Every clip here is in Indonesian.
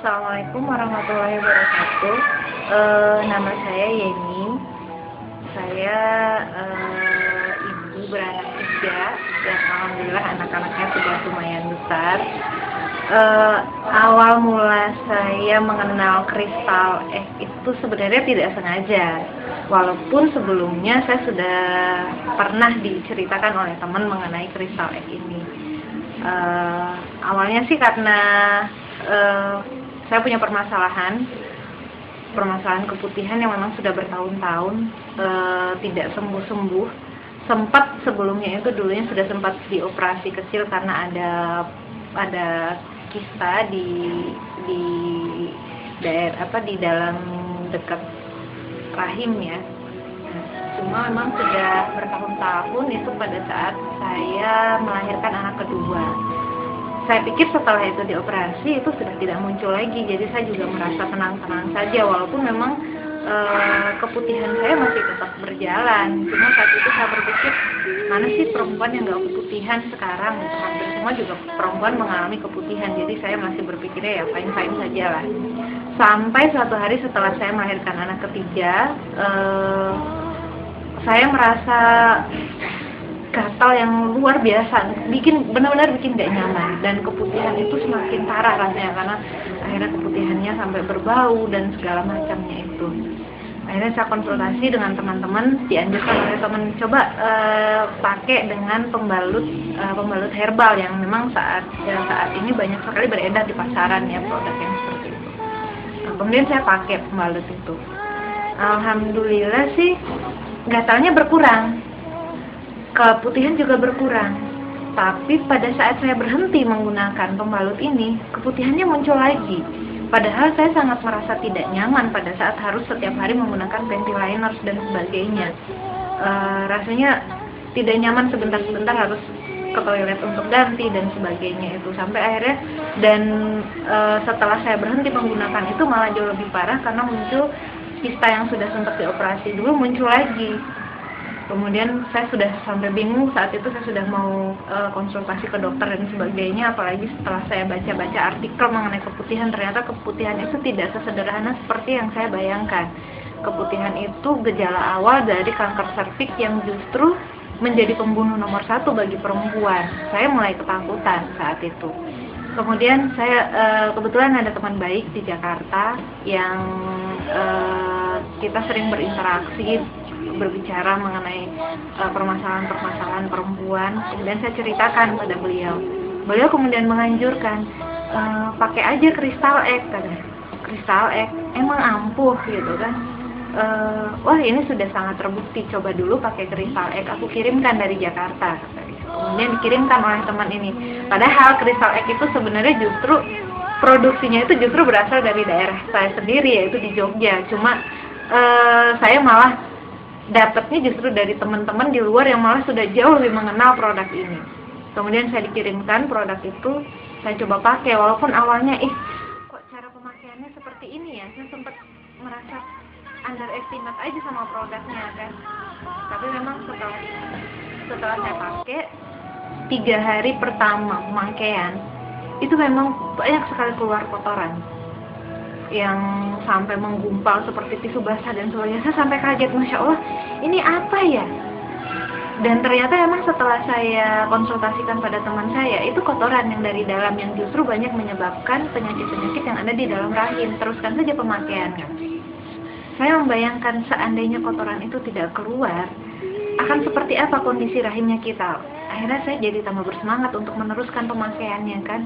Assalamualaikum warahmatullahi wabarakatuh. Nama saya Yeni. Saya ibu beranak 3 dan alhamdulillah anak-anaknya sudah lumayan besar. Awal mula saya mengenal kristal X itu sebenarnya tidak sengaja. Walaupun sebelumnya saya sudah pernah diceritakan oleh teman mengenai kristal X ini. Awalnya sih karena saya punya permasalahan keputihan yang memang sudah bertahun-tahun tidak sembuh-sembuh. Sempat sebelumnya itu dulunya sudah sempat dioperasi kecil karena ada kista di daerah di dalam dekat rahim ya. Cuma memang sudah bertahun-tahun itu pada saat saya melahirkan anak kedua. Saya pikir setelah itu dioperasi itu sudah tidak muncul lagi, jadi saya juga merasa tenang-tenang saja walaupun memang keputihan saya masih tetap berjalan. Cuma saat itu saya berpikir, mana sih perempuan yang gak keputihan sekarang? Hampir semua juga perempuan mengalami keputihan, jadi saya masih berpikirnya ya fine-fine saja lah. Sampai suatu hari setelah saya melahirkan anak ketiga, saya merasa gatal yang luar biasa, benar-benar bikin gak nyaman, dan keputihan itu semakin parah rasanya karena akhirnya keputihannya sampai berbau dan segala macamnya itu. Akhirnya saya konsultasi dengan teman-teman, dianjurkan oleh teman coba pakai dengan pembalut herbal yang memang saat ini banyak sekali beredar di pasaran ya, produk yang seperti itu. Nah, kemudian saya pakai pembalut itu. Alhamdulillah sih gatalnya berkurang. Keputihan juga berkurang, tapi pada saat saya berhenti menggunakan pembalut ini, keputihannya muncul lagi. Padahal saya sangat merasa tidak nyaman pada saat harus setiap hari menggunakan panty liners dan sebagainya. Rasanya tidak nyaman, sebentar-sebentar harus ke toilet untuk ganti dan sebagainya itu. Sampai akhirnya setelah saya berhenti menggunakan itu malah jauh lebih parah karena muncul kista yang sudah sempat dioperasi dulu muncul lagi. Kemudian saya sudah sampai bingung, saat itu saya sudah mau konsultasi ke dokter dan sebagainya, apalagi setelah saya baca-baca artikel mengenai keputihan, ternyata keputihan itu tidak sesederhana seperti yang saya bayangkan. Keputihan itu gejala awal dari kanker serviks yang justru menjadi pembunuh nomor 1 bagi perempuan. Saya mulai ketakutan saat itu. Kemudian saya kebetulan ada teman baik di Jakarta yang kita sering berinteraksi, berbicara mengenai permasalahan-permasalahan perempuan. Kemudian saya ceritakan pada beliau. Beliau kemudian menganjurkan pakai aja kristal X, katanya. Kristal X emang ampuh gitu kan. Wah ini sudah sangat terbukti, coba dulu pakai kristal X, aku kirimkan dari Jakarta, katanya. Kemudian dikirimkan oleh teman ini. Padahal kristal X itu sebenarnya justru produksinya itu justru berasal dari daerah saya sendiri, yaitu di Jogja. Cuma saya malah dapatnya justru dari teman-teman di luar yang malah sudah jauh lebih mengenal produk ini. Kemudian saya dikirimkan produk itu, saya coba pakai, walaupun awalnya kok cara pemakaiannya seperti ini ya, saya sempat merasa underestimate aja sama produknya kan. Tapi memang setelah saya pakai 3 hari pertama pemakaian itu memang banyak sekali keluar kotoran yang sampai menggumpal seperti tisu basah dan sebagainya. Saya sampai kaget, Masya Allah, ini apa ya? Dan ternyata memang setelah saya konsultasikan pada teman saya, itu kotoran yang dari dalam yang justru banyak menyebabkan penyakit-penyakit yang ada di dalam rahim. Teruskan saja pemakaian kan. Saya membayangkan seandainya kotoran itu tidak keluar, akan seperti apa kondisi rahimnya kita. Akhirnya saya jadi tambah bersemangat untuk meneruskan pemakaiannya kan.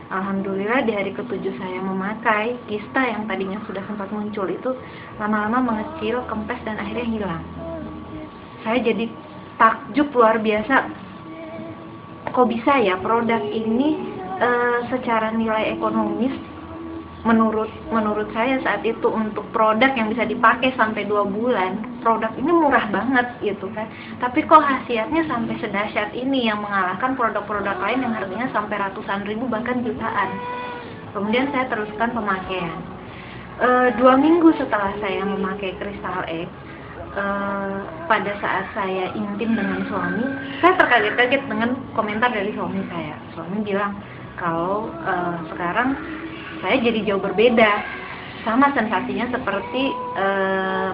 Alhamdulillah di hari ke-7 saya memakai, kista yang tadinya sudah sempat muncul itu lama-lama mengecil, kempes dan akhirnya hilang. Saya jadi takjub luar biasa. Kok bisa ya produk ini secara nilai ekonomis menurut saya saat itu untuk produk yang bisa dipakai sampai 2 bulan, produk ini murah banget gitu kan. Tapi kok khasiatnya sampai sedahsyat ini yang mengalahkan produk-produk lain yang harganya sampai ratusan ribu bahkan jutaan. Kemudian saya teruskan pemakaian. 2 minggu setelah saya memakai kristal X, pada saat saya intim dengan suami, saya terkaget-kaget dengan komentar dari suami saya. Suami bilang kalau sekarang saya jadi jauh berbeda. Sama sensasinya seperti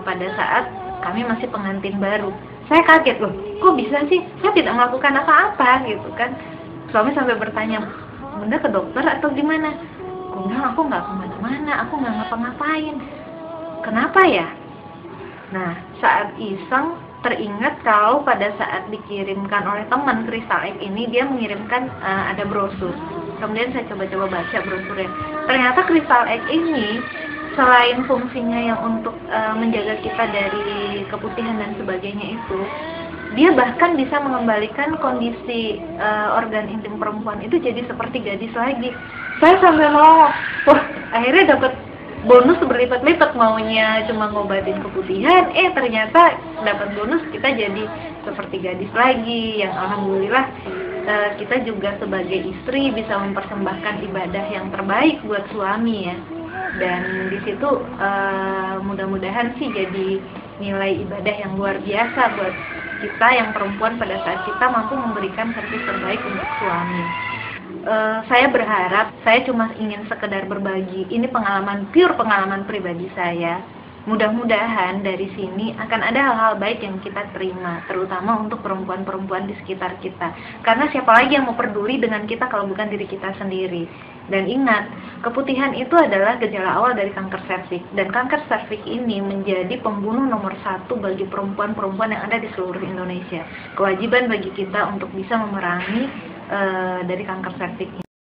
pada saat kami masih pengantin baru. Saya kaget loh, kok bisa sih? Saya tidak melakukan apa-apa gitu kan. Suami sampai bertanya, Bunda ke dokter atau gimana? Aku bilang, aku nggak kemana-mana, aku nggak ngapa-ngapain. Kenapa ya? Nah, saat iseng teringat kalau pada saat dikirimkan oleh teman Crystal Egg ini, dia mengirimkan ada brosur. Kemudian saya coba-coba baca brosurnya. Ternyata Crystal Egg ini selain fungsinya yang untuk menjaga kita dari keputihan dan sebagainya itu, dia bahkan bisa mengembalikan kondisi organ intim perempuan itu jadi seperti gadis lagi. Saya sampai mau, wah akhirnya dapat bonus berlipat-lipat, maunya cuma ngobatin keputihan, ternyata dapat bonus kita jadi seperti gadis lagi, yang alhamdulillah kita juga sebagai istri bisa mempersembahkan ibadah yang terbaik buat suami ya. Dan di situ mudah-mudahan sih jadi nilai ibadah yang luar biasa buat kita yang perempuan pada saat kita mampu memberikan servis terbaik untuk suami. Saya berharap, saya cuma ingin sekedar berbagi, ini pure pengalaman pribadi saya. Mudah-mudahan dari sini akan ada hal-hal baik yang kita terima, terutama untuk perempuan-perempuan di sekitar kita. Karena siapa lagi yang mau peduli dengan kita kalau bukan diri kita sendiri. Dan ingat, keputihan itu adalah gejala awal dari kanker serviks. Dan kanker serviks ini menjadi pembunuh nomor 1 bagi perempuan-perempuan yang ada di seluruh Indonesia. Kewajiban bagi kita untuk bisa memerangi dari kanker serviks ini.